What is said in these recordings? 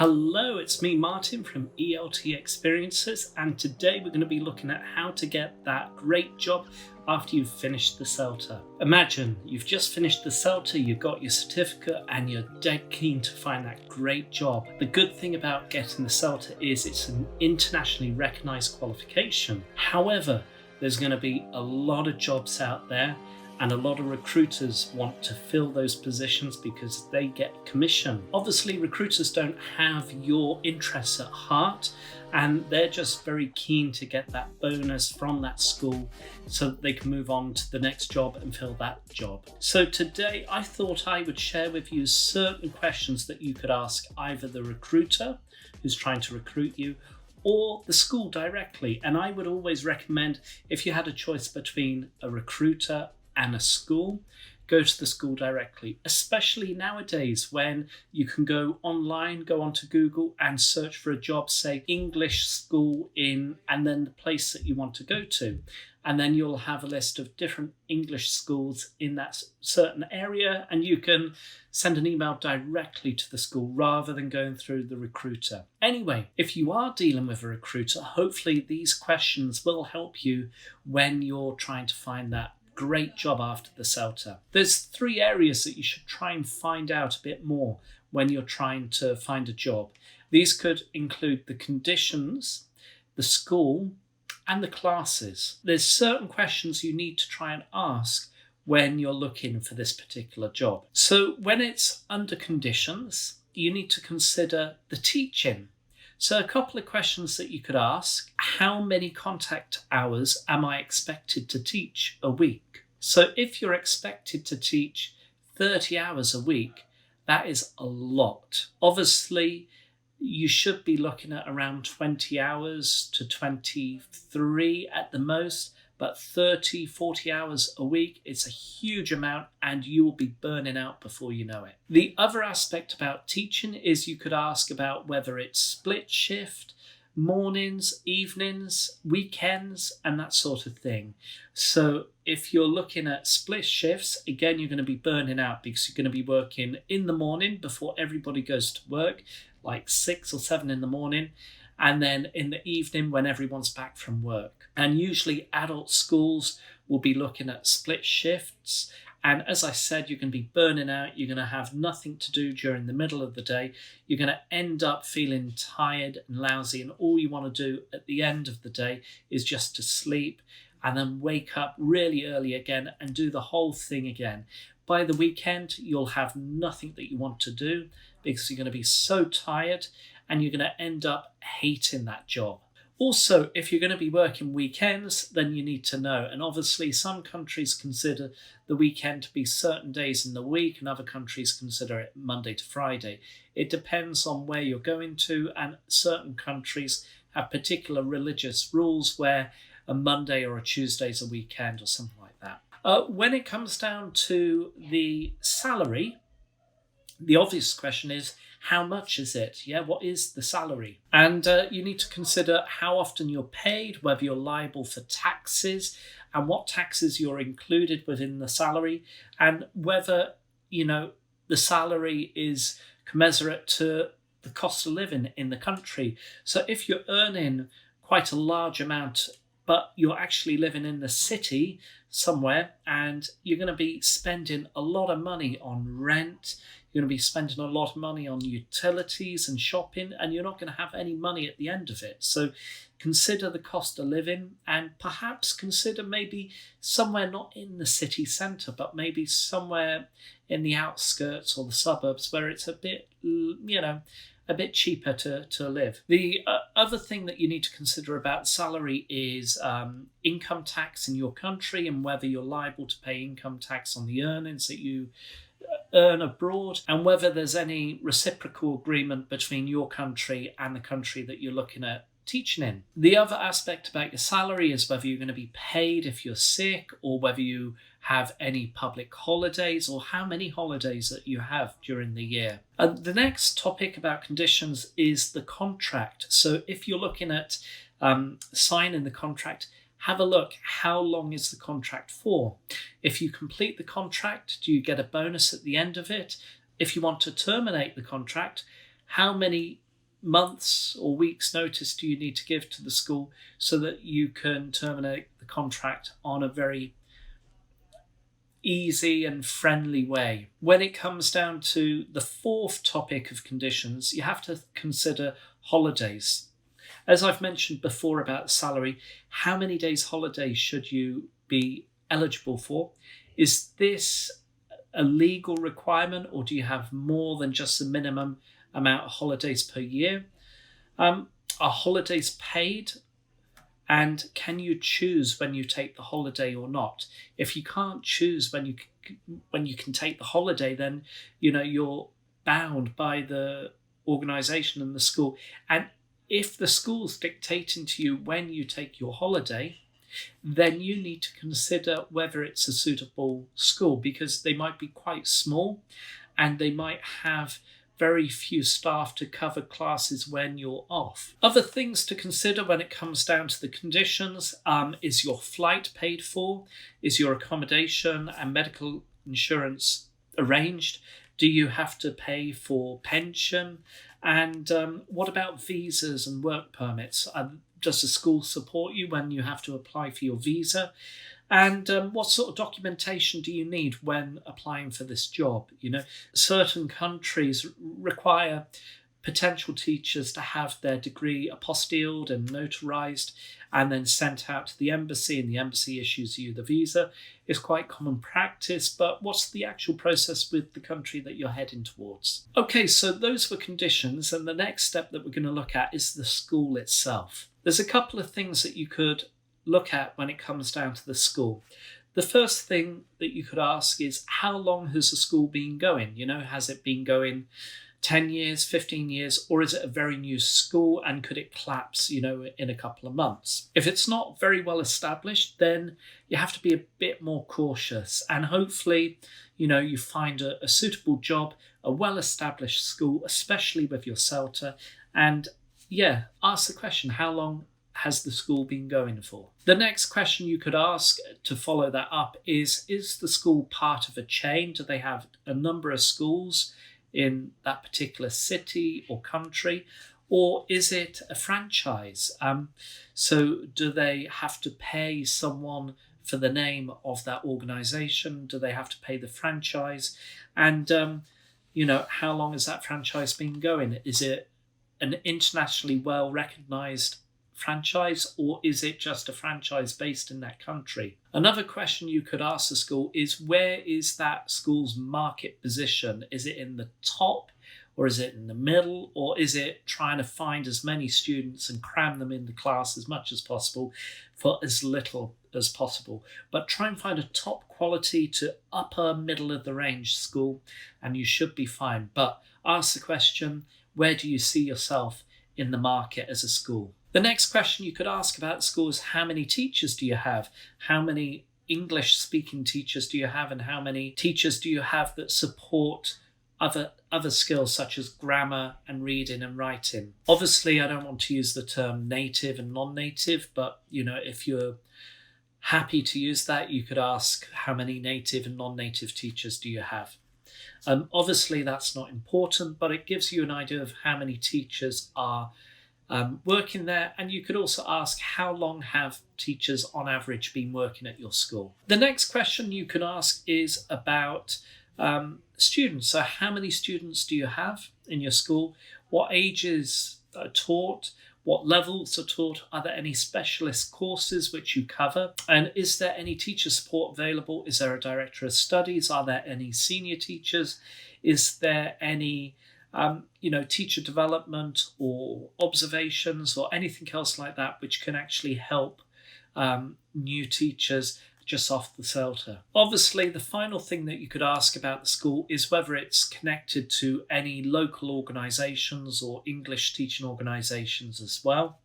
Hello, it's me Martin from ELT Experiences, and today we're going to be looking at how to get that great job after you've finished the CELTA. Imagine you've just finished the CELTA, you've got your certificate and you're dead keen to find that great job. The good thing about getting the CELTA is it's an internationally recognized qualification. However, there's going to be a lot of jobs out there and a lot of recruiters want to fill those positions because they get commission. Obviously, recruiters don't have your interests at heart and they're just very keen to get that bonus from that school so that they can move on to the next job and fill that job. So today I thought I would share with you certain questions that you could ask either the recruiter who's trying to recruit you or the school directly. And I would always recommend, if you had a choice between a recruiter and a school, go to the school directly, especially nowadays when you can go online, go onto Google and search for a job, say English school in, and then the place that you want to go to. And then you'll have a list of different English schools in that certain area, and you can send an email directly to the school rather than going through the recruiter. Anyway, if you are dealing with a recruiter, hopefully these questions will help you when you're trying to find that great job after the CELTA. There's 3 areas that you should try and find out a bit more when you're trying to find a job. These could include the conditions, the school, and the classes. There's certain questions you need to try and ask when you're looking for this particular job. So when it's under conditions, you need to consider the teaching. So a couple of questions that you could ask: how many contact hours am I expected to teach a week? So if you're expected to teach 30 hours a week, that is a lot. Obviously, you should be looking at around 20 hours to 23 at the most, but 30, 40 hours a week, it's a huge amount and you will be burning out before you know it. The other aspect about teaching is you could ask about whether it's split shift, mornings, evenings, weekends, and that sort of thing. So if you're looking at split shifts, again, you're going to be burning out because you're going to be working in the morning before everybody goes to work, like 6 or 7 in the morning, and then in the evening when everyone's back from work. And usually adult schools will be looking at split shifts. And as I said, you're going to be burning out. You're going to have nothing to do during the middle of the day. You're going to end up feeling tired and lousy. And all you want to do at the end of the day is just to sleep and then wake up really early again and do the whole thing again. By the weekend, you'll have nothing that you want to do because you're going to be so tired and you're going to end up hating that job. Also, if you're going to be working weekends, then you need to know. And obviously, some countries consider the weekend to be certain days in the week, and other countries consider it Monday to Friday. It depends on where you're going to, and certain countries have particular religious rules where a Monday or a Tuesday is a weekend or something like that. When it comes down to the salary, the obvious question is, how much is it? Yeah, what is the salary? And you need to consider how often you're paid, whether you're liable for taxes, and what taxes you're included within the salary, and whether, the salary is commensurate to the cost of living in the country. So if you're earning quite a large amount, but you're actually living in the city somewhere and you're going to be spending a lot of money on rent, you're going to be spending a lot of money on utilities and shopping, and you're not going to have any money at the end of it. So consider the cost of living and perhaps consider maybe somewhere not in the city centre, but maybe somewhere in the outskirts or the suburbs where it's a bit, a bit cheaper to live. The other thing that you need to consider about salary is income tax in your country and whether you're liable to pay income tax on the earnings that you earn abroad, and whether there's any reciprocal agreement between your country and the country that you're looking at teaching in. The other aspect about your salary is whether you're going to be paid if you're sick, or whether you have any public holidays, or how many holidays that you have during the year. The next topic about conditions is the contract. So if you're looking at signing the contract, have a look, how long is the contract for? If you complete the contract, do you get a bonus at the end of it? If you want to terminate the contract, how many months or weeks notice do you need to give to the school so that you can terminate the contract on a very easy and friendly way? When it comes down to the fourth topic of conditions, you have to consider holidays. As I've mentioned before about salary, how many days holiday should you be eligible for? Is this a legal requirement, or do you have more than just the minimum amount of holidays per year? Are holidays paid? And can you choose when you take the holiday or not? If you can't choose when you can take the holiday, then you're bound by the organisation and the school. And if the school's dictating to you when you take your holiday, then you need to consider whether it's a suitable school, because they might be quite small and they might have very few staff to cover classes when you're off. Other things to consider when it comes down to the conditions: is your flight paid for? Is your accommodation and medical insurance arranged? Do you have to pay for pension? And what about visas and work permits? Does the school support you when you have to apply for your visa? And what sort of documentation do you need when applying for this job? Certain countries require potential teachers to have their degree apostilled and notarized and then sent out to the embassy, and the embassy issues you the visa. It's quite common practice, but what's the actual process with the country that you're heading towards? Okay, so those were conditions, and the next step that we're going to look at is the school itself. There's a couple of things that you could look at when it comes down to the school. The first thing that you could ask is, how long has the school been going? Has it been going 10 years, 15 years, or is it a very new school and could it collapse, in a couple of months? If it's not very well established, then you have to be a bit more cautious, and hopefully, you find a suitable job, a well-established school, especially with your CELTA, and ask the question, how long has the school been going for? The next question you could ask to follow that up is the school part of a chain? Do they have a number of schools in that particular city or country? Or is it a franchise? So do they have to pay someone for the name of that organisation? Do they have to pay the franchise? And, how long has that franchise been going? Is it an internationally well-recognised franchise, or is it just a franchise based in that country? Another question you could ask the school is, where is that school's market position? Is it in the top, or is it in the middle, or is it trying to find as many students and cram them in the class as much as possible for as little as possible? But try and find a top quality to upper middle of the range school and you should be fine. But ask the question, where do you see yourself in the market as a school? The next question you could ask about the school is, how many teachers do you have? How many English-speaking teachers do you have? And how many teachers do you have that support other skills such as grammar and reading and writing? Obviously, I don't want to use the term native and non-native, but if you're happy to use that, you could ask, how many native and non-native teachers do you have? Obviously, that's not important, but it gives you an idea of how many teachers are working there. And you could also ask, how long have teachers on average been working at your school? The next question you can ask is about students. So how many students do you have in your school? What ages are taught? What levels are taught? Are there any specialist courses which you cover? And is there any teacher support available? Is there a director of studies? Are there any senior teachers? Is there any teacher development or observations or anything else like that which can actually help new teachers just off the CELTA? Obviously, the final thing that you could ask about the school is whether it's connected to any local organisations or English teaching organisations as well.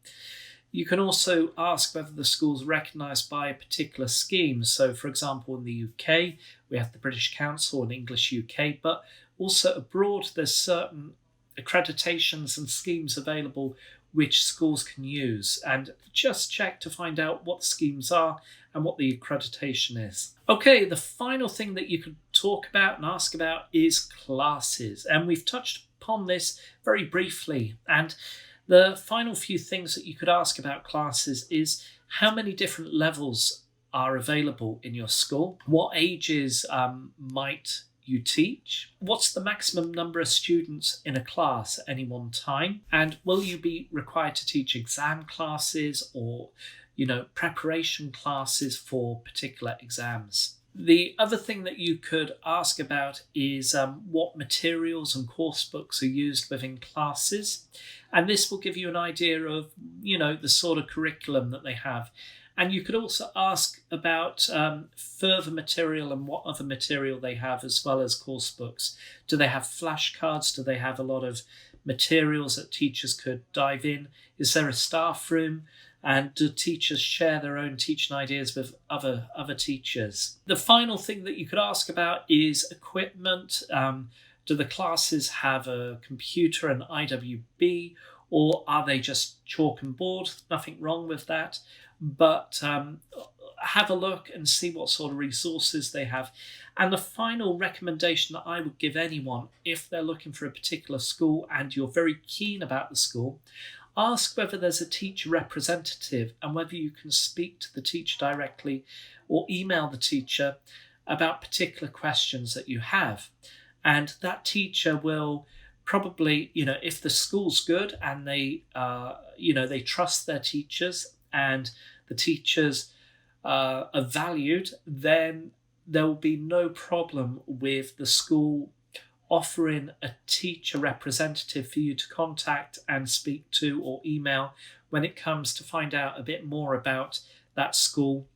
You can also ask whether the school is recognised by a particular scheme. So, for example, in the UK, we have the British Council and English UK, but also abroad, there's certain accreditations and schemes available which schools can use, and just check to find out what the schemes are and what the accreditation is. Okay, the final thing that you could talk about and ask about is classes, and we've touched upon this very briefly. And the final few things that you could ask about classes is how many different levels are available in your school? What ages might you teach? What's the maximum number of students in a class at any one time? And will you be required to teach exam classes or, preparation classes for particular exams? The other thing that you could ask about is what materials and course books are used within classes. And this will give you an idea of, the sort of curriculum that they have. And you could also ask about further material and what other material they have, as well as course books. Do they have flashcards? Do they have a lot of materials that teachers could dive in? Is there a staff room? And do teachers share their own teaching ideas with other teachers? The final thing that you could ask about is equipment. Do the classes have a computer and IWB, or are they just chalk and board? Nothing wrong with that. But have a look and see what sort of resources they have. And the final recommendation that I would give anyone, if they're looking for a particular school and you're very keen about the school, ask whether there's a teacher representative and whether you can speak to the teacher directly or email the teacher about particular questions that you have. And that teacher will probably, if the school's good and they trust their teachers and the teachers are valued, then there will be no problem with the school offering a teacher representative for you to contact and speak to or email when it comes to find out a bit more about that school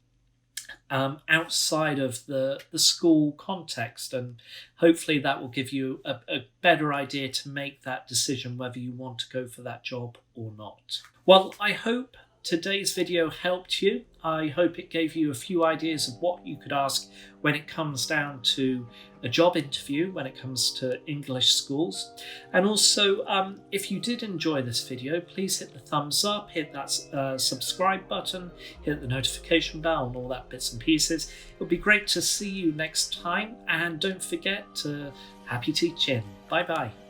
outside of the school context. And hopefully that will give you a better idea to make that decision whether you want to go for that job or not. Well, I hope today's video helped you. I hope it gave you a few ideas of what you could ask when it comes down to a job interview, when it comes to English schools. And also, if you did enjoy this video, please hit the thumbs up, hit that subscribe button, hit the notification bell and all that bits and pieces. It would be great to see you next time. And don't forget to happy teaching. Bye bye.